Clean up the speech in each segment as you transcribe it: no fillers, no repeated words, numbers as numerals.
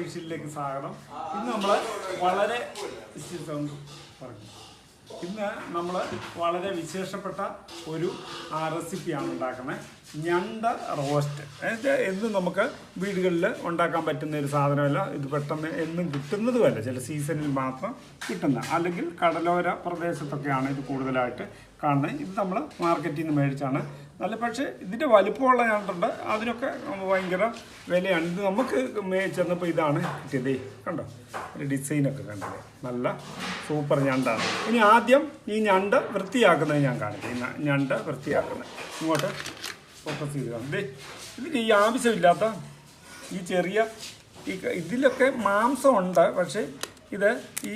ഒഫീഷ്യലിലേക്ക് സ്വാഗതം. ഇന്ന് നമ്മൾ വളരെ വളരെ വിശേഷപ്പെട്ട ഒരു റെസിപ്പിയാണ് ഉണ്ടാക്കുന്നത്. ഞണ്ട റോസ്റ്റ്. എന്നും നമുക്ക് വീടുകളിൽ ഉണ്ടാക്കാൻ പറ്റുന്ന ഒരു സാധനമല്ല. ഇത് പെട്ടെന്ന് എന്നും കിട്ടുന്നതുമല്ല, ചില സീസണിൽ മാത്രം കിട്ടുന്ന, അല്ലെങ്കിൽ കടലോര പ്രദേശത്തൊക്കെയാണ് ഇത് കൂടുതലായിട്ട് കാണുന്നത്. ഇത് നമ്മൾ മാർക്കറ്റിൽ നിന്ന് മേടിച്ചാണ് നല്ല. പക്ഷേ ഇതിൻ്റെ വലിപ്പമുള്ള ഞണ്ടുണ്ട്, അതിനൊക്കെ ഭയങ്കര വിലയാണ്. ഇത് നമുക്ക് ചെന്നപ്പോൾ ഇതാണ് കിട്ടിയത്. കണ്ടോ, ഒരു ഡിസൈനൊക്കെ കണ്ടത് നല്ല സൂപ്പർ ഞണ്ടാണ്. ഇനി ആദ്യം ഈ ഞണ്ട് വൃത്തിയാക്കുന്നത് ഞാൻ കാണിക്കാം. ഈ ഞണ്ട് വൃത്തിയാക്കുന്നത് ഇങ്ങോട്ട് ഫോക്കസ് ചെയ്ത് കാണും. ഇതിന് ഈ ആവശ്യമില്ലാത്ത ഈ ചെറിയ ഇതിലൊക്കെ മാംസമുണ്ട്, പക്ഷേ ഇത് ഈ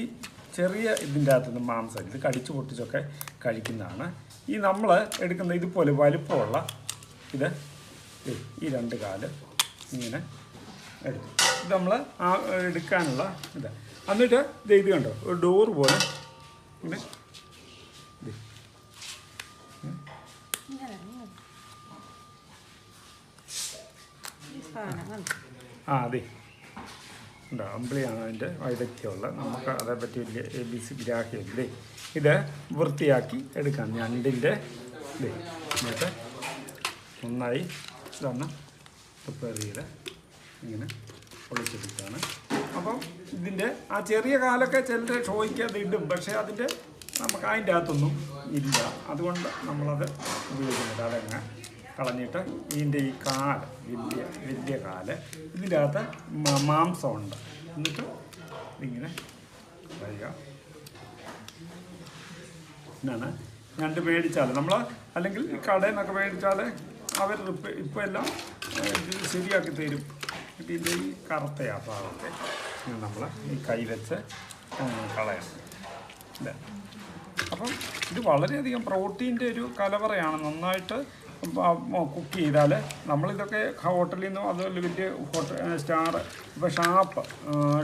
ചെറിയ ഇതിൻ്റെ അകത്തുനിന്ന് മാംസം ഇത് കടിച്ചു പൊട്ടിച്ചൊക്കെ കഴിക്കുന്നതാണ്. ഈ നമ്മൾ എടുക്കുന്ന ഇതുപോലെ വലുപ്പമുള്ള ഇത് ഈ രണ്ട് കാല് ഇങ്ങനെ എടുക്കും. ഇത് നമ്മൾ എടുക്കാനുള്ള ഇത്. എന്നിട്ട് ഇത് കണ്ടോ, ഒരു ഡോർ പോലെ ഇത് അതെ ഉണ്ടോ, അമ്പിളിയാണ് അതിൻ്റെ വൈദഗ്ധ്യമുള്ള. നമുക്ക് അതേപ്പറ്റി വലിയ ABC ഗ്രാഹ്യമില്ലേ. ഇത് വൃത്തിയാക്കി എടുക്കാം. ഞണ്ടിൻ്റെ ഇത് എന്നിട്ട് നന്നായി ഇതൊന്ന് പ്രിപ്പയർ ചെയ്ത് ഇങ്ങനെ പൊളിച്ചെടുക്കുകയാണ്. അപ്പം ഇതിൻ്റെ ആ ചെറിയ കാലൊക്കെ ചിലർ ഷോയ്ക്കത് ഇടും, പക്ഷേ അതിൻ്റെ നമുക്ക് അതിൻ്റെ അകത്തൊന്നും ഇല്ല. അതുകൊണ്ട് നമ്മളത് ഉപയോഗിക്കുന്നില്ല. അതങ്ങ് കളഞ്ഞിട്ട് ഇതിൻ്റെ ഈ കാല് വലിയ കാല് ഇതിൻ്റെ അകത്ത് മാംസമുണ്ട്. എന്നിട്ട് ഇങ്ങനെ പറയുക. എന്നാണ് ഞണ്ട് മേടിച്ചാൽ നമ്മൾ, അല്ലെങ്കിൽ ഈ കടയിൽ നിന്നൊക്കെ മേടിച്ചാൽ അവർ ഇപ്പോൾ എല്ലാം ശരിയാക്കി തരും. ഇതിൻ്റെ ഈ കറുത്ത ഭാഗത്തെ നമ്മൾ ഈ കൈ വെച്ച് കളയണം. അല്ലേ? അപ്പം ഇത് വളരെയധികം പ്രോട്ടീൻ്റെ ഒരു കലവറയാണ്. നന്നായിട്ട് കുക്ക് ചെയ്താൽ നമ്മളിതൊക്കെ ഹോട്ടലിൽ നിന്നും അതുപോലെ വലിയ സ്റ്റാർ ഇപ്പോൾ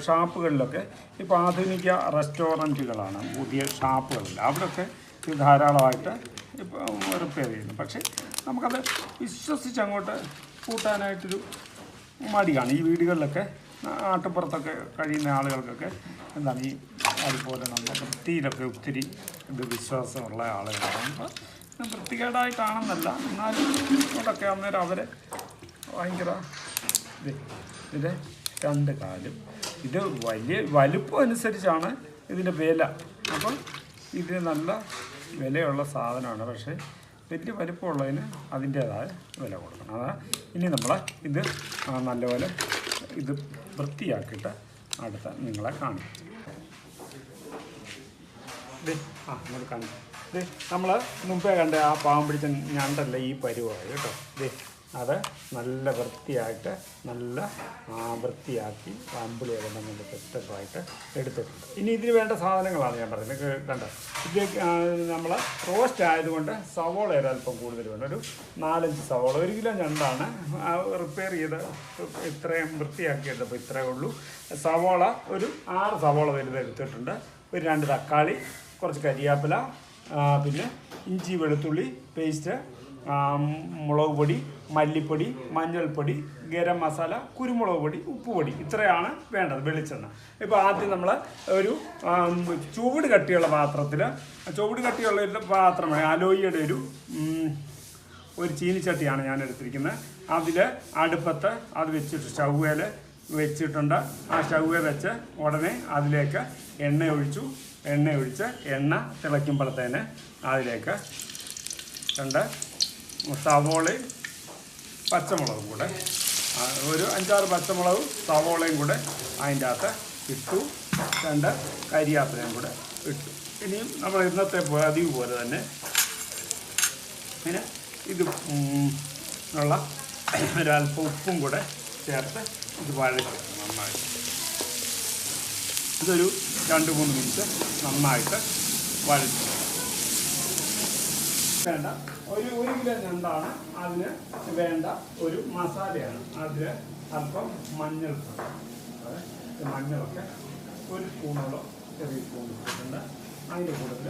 ഷാപ്പുകളിലൊക്കെ ഇപ്പോൾ ആധുനിക റെസ്റ്റോറൻറ്റുകളാണ്, പുതിയ ഷാപ്പുകളിൽ അവിടെയൊക്കെ ഇത് ധാരാളമായിട്ട് ഇപ്പോൾ റിപ്പയർ ചെയ്യുന്നു. പക്ഷേ നമുക്കത് വിശ്വസിച്ച് അങ്ങോട്ട് കൂട്ടാനായിട്ടൊരു മടിയാണ്. ഈ വീടുകളിലൊക്കെ നാട്ടുപുറത്തൊക്കെ കഴിയുന്ന ആളുകൾക്കൊക്കെ എന്താണ് ഈ അതുപോലെ നമ്മൾ വൃത്തിയിലൊക്കെ ഒത്തിരി ഇത് വിശ്വാസമുള്ള ആളുകളാണ്. അപ്പോൾ വൃത്തികേടായിട്ടാണെന്നല്ല, എന്നാലും ഇങ്ങോട്ടൊക്കെ അന്നേരം അവർ ഭയങ്കര ഇതിൻ്റെ രണ്ട് കാലും ഇത് വലിയ വലുപ്പം അനുസരിച്ചാണ് ഇതിൻ്റെ വില. അപ്പം ഇതിന് നല്ല വിലയുള്ള സാധനമാണ്. പക്ഷേ വലിയ വലുപ്പമുള്ളതിന് അതിൻ്റേതായ വില കൊടുക്കണം. അതാ ഇനി നമ്മൾ ഇത് നല്ലപോലെ ഇത് വൃത്തിയാക്കിയിട്ട് അടുത്ത നിങ്ങളെ കാണിക്കും. ഇങ്ങോട്ട് കാണിക്കും. ഇത് നമ്മൾ മുമ്പേ കണ്ട ആ പാവം പിടിച്ച ഞണ്ടല്ല ഈ പരുവായി കേട്ടോ. അത് നല്ല വൃത്തിയായിട്ട് വൃത്തിയാക്കി അമ്പിളിയൊക്കെ നല്ല സെറ്റപ്പായിട്ട് എടുത്തിട്ടുണ്ട്. ഇനി ഇതിന് വേണ്ട സാധനങ്ങളാണ് ഞാൻ പറയുന്നത്. കണ്ടോ, ഇത് നമ്മൾ റോസ്റ്റ് ആയതുകൊണ്ട് സവോള ഒരല്പം കൂടുതൽ വേണം. ഒരു 4-5 സവോള. 1 കിലോ ഞണ്ടാണ് റിപ്പയർ ചെയ്ത് ഇത്രയും വൃത്തിയാക്കിയെടുത്തപ്പോൾ ഇത്രയേ ഉള്ളൂ. സവോള ഒരു 6 സവോള വലുതെടുത്തിട്ടുണ്ട്. ഒരു 2 തക്കാളി, കുറച്ച് കരിയാപ്പില, പിന്നെ ഇഞ്ചി വെളുത്തുള്ളി പേസ്റ്റ്, മുളക് പൊടി, മല്ലിപ്പൊടി, മഞ്ഞൾപ്പൊടി, ഗരം മസാല, കുരുമുളക് പൊടി, ഉപ്പുപൊടി, ഇത്രയാണ് വേണ്ടത്. വെളിച്ചെണ്ണ. ഇപ്പോൾ ആദ്യം നമ്മൾ ഒരു ചുവട് കട്ടിയുള്ള പാത്രത്തിൽ, ചുവട് കട്ടിയുള്ള ഒരു പാത്രമാണ് അലോയിയുടെ ഒരു ചീനിച്ചട്ടിയാണ് ഞാൻ എടുത്തിരിക്കുന്നത്. അതിൽ അടുപ്പത്ത് അത് വെച്ചിട്ട് സ്റ്റൗവേൽ വെച്ചിട്ടുണ്ട്. ആ സ്റ്റൗവേ വെച്ച് ഉടനെ അതിലേക്ക് എണ്ണ ഒഴിച്ച് എണ്ണ തിളയ്ക്കുമ്പോഴത്തേന് അതിലേക്ക് 2 സവോളയും പച്ചമുളകും കൂടെ, ഒരു 5-6 പച്ചമുളകും സവോളയും കൂടെ അതിൻ്റെ അകത്ത് ഇട്ടു. 2 കരിയാപ്പിലയും കൂടെ ഇട്ടു. ഇനിയും നമ്മൾ ഇന്നത്തെ പതിവ് പോലെ തന്നെ പിന്നെ ഇത് ഉള്ള ഒരല്പം ഉപ്പും കൂടെ ചേർത്ത് ഇത് വഴറ്റും നന്നായിട്ട്. ഇതൊരു 2-3 മിനിറ്റ് നന്നായിട്ട് വഴറ്റും. വേണ്ട ഒരു കിലോ ഞണ്ടാണ്. അതിന് വേണ്ട ഒരു മസാലയാണ്. അതിൽ അല്പം മഞ്ഞൾപ്പൊടി, മഞ്ഞളൊക്കെ 1 സ്പൂണോളം ചെറിയ സ്പൂൺ ഇട്ടിട്ടുണ്ട്. അതിൻ്റെ കൂട്ടത്തിൽ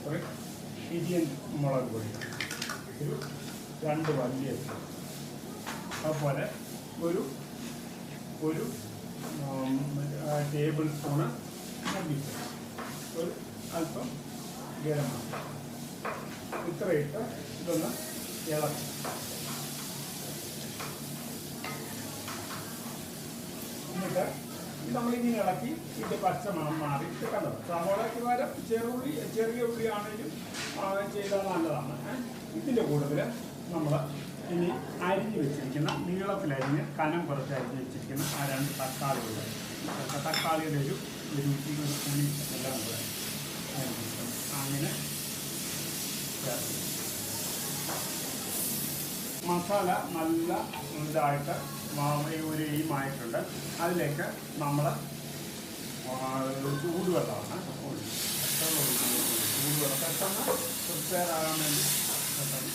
ഒരു ഇന്ത്യൻ മുളക് പൊടി ഒരു 2 വലിയ സ്പൂൺ, അതുപോലെ ഒരു ഒരു ടേബിൾ സ്പൂണ് മല്ലിപ്പൊടി, ഒരു അല്പം ഗരം മസാല, ഇത്രയിട്ട് ഇതൊന്ന് ഇളക്കി എന്നിട്ട് നമ്മളിങ്ങനെ ഇളക്കി ഇത് പച്ചമണം മാറി കണ്ടത്. സവോളയ്ക്ക് പകരം ചെറിയ ഉള്ളി ആണെങ്കിലും ചെയ്താൽ നല്ലതാണ്. ഇതിൻ്റെ കൂടുതൽ നമ്മൾ ഇനി അരിഞ്ഞ് വെച്ചിരിക്കുന്ന നീളത്തിലരിഞ്ഞ് കനം കുറച്ച് അരിഞ്ഞ് വെച്ചിരിക്കുന്ന ആ 2 തക്കാളികൾ, തക്കാളിയുടെ ഒരു രുചി പുളി എല്ലാം കൂടെ അങ്ങനെ ചേർത്ത് മസാല നല്ല ഇതായിട്ട് ഒരു എയിമായിട്ടുണ്ട്. അതിലേക്ക് നമ്മൾ ചൂടുവെള്ളമാണ് ചൂടുവെള്ളം പെട്ടെന്ന് പ്രിപ്പയർ ആകാൻ വേണ്ടി പെട്ടെന്ന്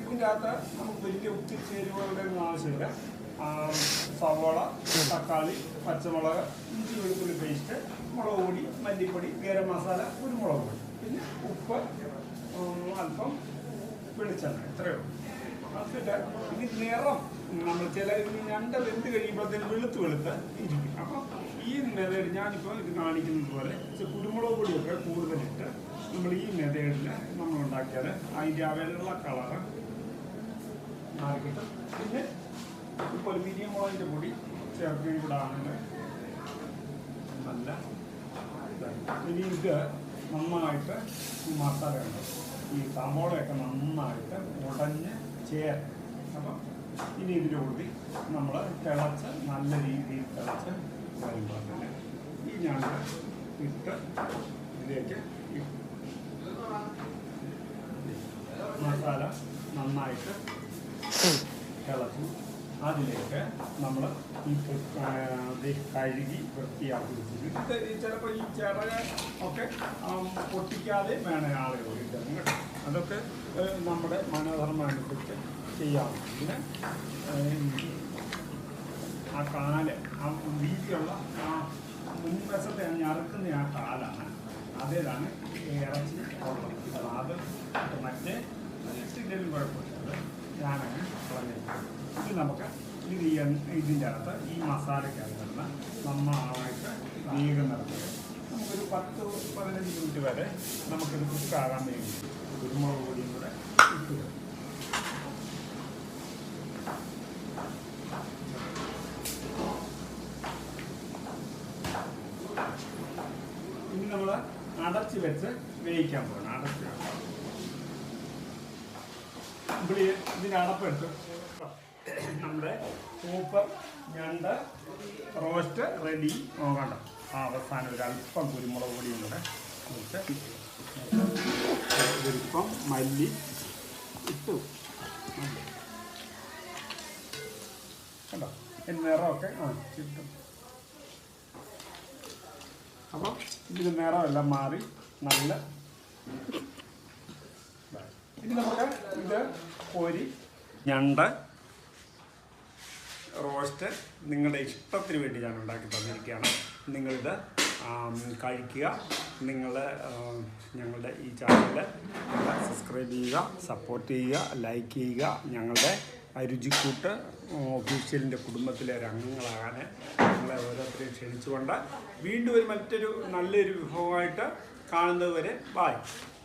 ഇതിൻ്റെ അകത്ത് നമുക്ക് വലിയ ഒത്തിരി ചേരുവകളുടെ ഒന്നും ആവശ്യമില്ല. സവോള, തക്കാളി, പച്ചമുളക്, ഇഞ്ചി വെളുത്തുള്ളി പേസ്റ്റ്, മുളക് പൊടി, മല്ലിപ്പൊടി, ഗരം മസാല, കുരുമുളക് പൊടി, പിന്നെ ഉപ്പ്, അല്പം വെളിച്ചെണ്ണ, ഇത്രയേ ഉള്ളൂ. എന്നിട്ട് ഇത് നിറം നമ്മൾ ചില ഞണ്ട് വെന്ത് കഴിയുമ്പോഴത്തേന് വെളുത്ത് ഇരിക്കും. അപ്പം ഈ മെതേഡ് ഞാനിപ്പോൾ ഇത് കാണിക്കുന്നത് പോലെ കുരുമുളക് പൊടിയൊക്കെ കൂടുതലിട്ട് നമ്മൾ ഈ മെതേഡിൽ നമ്മൾ ഉണ്ടാക്കിയാൽ അതിൻ്റെ ആ വെള്ള കളറ് മാറിക്കിട്ടും. പിന്നെ ഇപ്പോൾ ഒരു മീഡിയം മുളകിൻ്റെ പൊടി ചേർക്കുകയും കൂടെ ആണെങ്കിൽ നല്ല ഇനി ഇത് നന്നായിട്ട് ഈ മസാല ഉണ്ട്, ഈ സവോളയൊക്കെ നന്നായിട്ട് ഉടഞ്ഞ് ചേർത്ത്. അപ്പം ഇനി ഇതിലൂടെ നമ്മൾ തിളച്ച് നല്ല രീതിയിൽ തിളച്ച് വരുമ്പോൾ തന്നെ ഈ ഞണ്ട് ഇട്ട് ഇതിലേക്ക് മസാല നന്നായിട്ട് തിളച്ചു. അതിലേക്ക് നമ്മൾ ഈ കഴുകി വൃത്തിയാക്കി വെച്ചിട്ട് ചിലപ്പോൾ ഈ ചിറക് ഒക്കെ പൊട്ടിക്കാതെ വേണം ആളുകൾ ഇടുന്നത് കേട്ടോ. അതൊക്കെ നമ്മുടെ മനോധർമ്മം അനുസരിച്ച് ചെയ്യാം. പിന്നെ ആ കാല്, ആ വീതിയുള്ള ആ മുൻവശത്തെ ഞറുക്കുന്ന ആ കാലാണ്, അതേതാണ് ഇറച്ചി ഉള്ളത്. അത് മറ്റേ ഇട്ടില്ലെങ്കിലും കുഴപ്പമില്ല, അത് ഞാനങ്ങനെ കളഞ്ഞിരിക്കും. ഇത് നമുക്ക് ഇതിൻ്റെ അകത്ത് ഈ മസാലയ്ക്കകത്ത് നന്നായിട്ട് വേഗം നടത്തുക. നമുക്കൊരു 10-15 മിനിറ്റ് വരെ നമുക്കിത് കുക്കാകാൻ വേണ്ടി കുരുമുളക് പൊടിയും കൂടെ ഇട്ടുക. ഇനി നമ്മൾ അടച്ച് വെച്ച് വേവിക്കാൻ പോകണം. അടച്ച് ഇതിൻ്റെ അടപ്പെടുത്ത് നമ്മുടെ സൂപ്പർ ഞണ്ട് റോസ്റ്റ് റെഡി. നോക്കണ്ട, അവസാനം ഒരു അല്പം കുരുമുളക് പൊടിയും കൂടെ ഇട്ട് ഒരിപ്പം മല്ലി ഇട്ടു കണ്ടോ, നിറമൊക്കെ കിട്ടും. അപ്പം ഇതിൻ്റെ നിറമെല്ലാം മാറി നല്ല. ഇനി നമുക്ക് ഇത് കോരി ഞണ്ട് റോസ്റ്റ് നിങ്ങളുടെ ഇഷ്ടത്തിന് വേണ്ടി ഞാൻ ഉണ്ടാക്കി തന്നിരിക്കുകയാണ്. നിങ്ങളിത് കഴിക്കുക. നിങ്ങൾ ഞങ്ങളുടെ ഈ ചാനൽ സബ്സ്ക്രൈബ് ചെയ്യുക, സപ്പോർട്ട് ചെയ്യുക, ലൈക്ക് ചെയ്യുക. ഞങ്ങളുടെ രുചിക്കൂട്ട് ഒഫീഷ്യലിൻ്റെ കുടുംബത്തിലെ ഒരു അംഗങ്ങളാകാൻ നിങ്ങളെ ഓരോരുത്തരെയും ക്ഷണിച്ചുകൊണ്ട് വീണ്ടും മറ്റൊരു നല്ലൊരു വിഭവമായിട്ട് കാണുന്നത് വരെ ബൈ.